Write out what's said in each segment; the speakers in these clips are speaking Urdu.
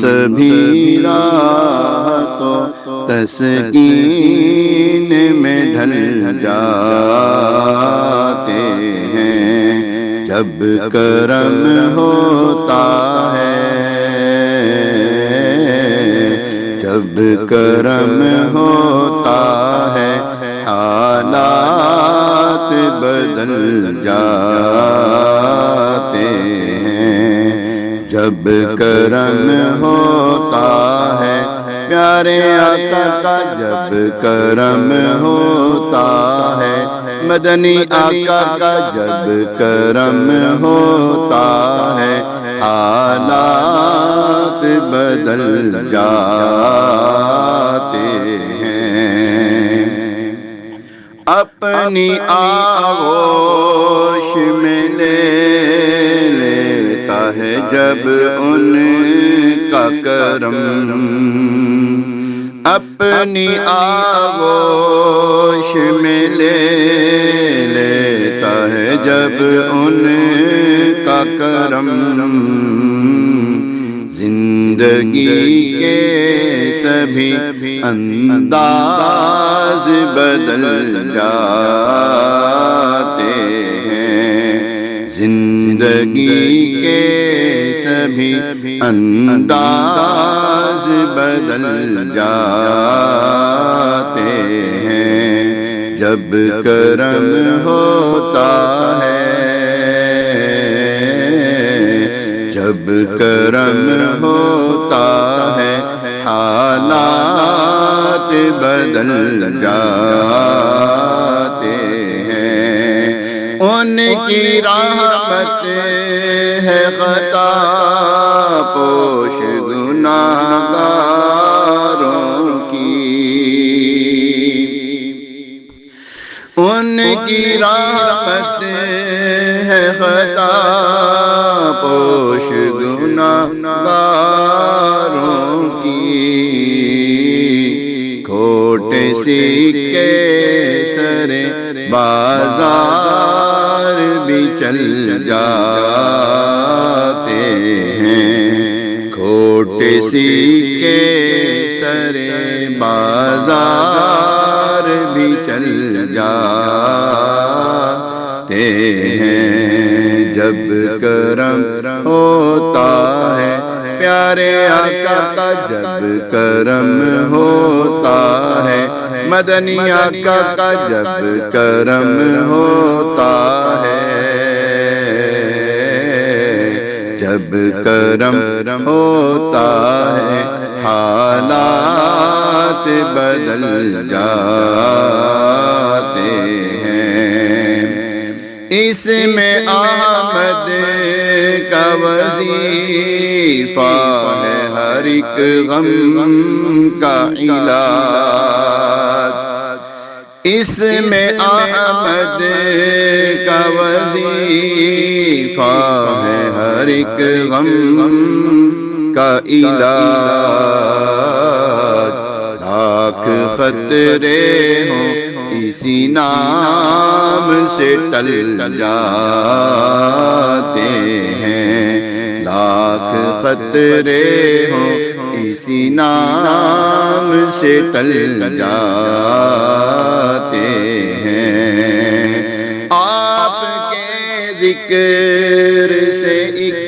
سبھی راہ تو تسکین میں ڈھل جاتے ہیں جب کرم ہوتا ہے، جب کرم ہوتا ہے حالات بدل جاتے ہیں، جب کرم ہوتا ہے پیارے آقا کا، جب کرم ہوتا ہے مدنی آقا کا، جب کرم ہوتا ہے حالات بدل جاتے ہیں۔ اپنی آغوش میں لے لیتا ہے جب ان کا کرم، اپنی آغوش میں لے لیتا ہے جب ان کا کرم، زندگی کے سبھی انداز بدل جاتے ہیں، زندگی کے سبھی انداز بدل جاتے ہیں جب کرم ہوتا ہے، جب کرم ہوتا ہے حالات بدل جاتے ہیں۔ ان کی رحمت ہے خطا پوش گناہگاروں کی، ان کی رحمت ہے خطا پوش گناہگاروں کی، کھوٹے سکے سر بازار بھی چل جاتے ہیں، کھوٹے سکے سر بازار بھی چل جاتے ہیں جب کرم ہوتا ہے پیارے آقا کا، جب کرم ہوتا ہے مدنی آقا کا، جب کرم ہوتا ہے، جب کرم ہوتا ہے حالات بدل جاتے ہیں۔ اس میں احمد کا وظیفہ ہے ہر ایک غم کا علاج، اس میں احمد کا وظیفہ ہے ہر ایک غم کا علاج، لاکھ خطرے ہوں اسی نام سے ٹل جاتے ہیں، لاکھ خطرے ہوں اسی نام سے ٹل جاتے ہیں۔ آپ کے ذکر سے ایک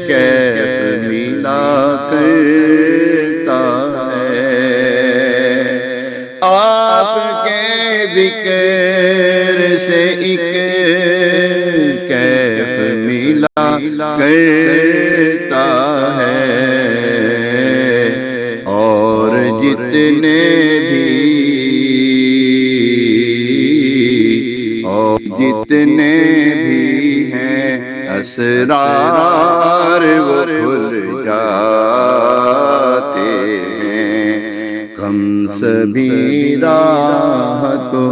کیف ملا کرتا ہے، آپ کے ذکر سے ایک کیف ملا کرتا ہے، اور جتنے بھی ہیں اسرار وہ کھل جاتے ہیں، غم سبھی راہ تو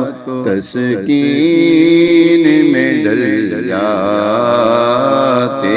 تسکین میں ڈل جاتے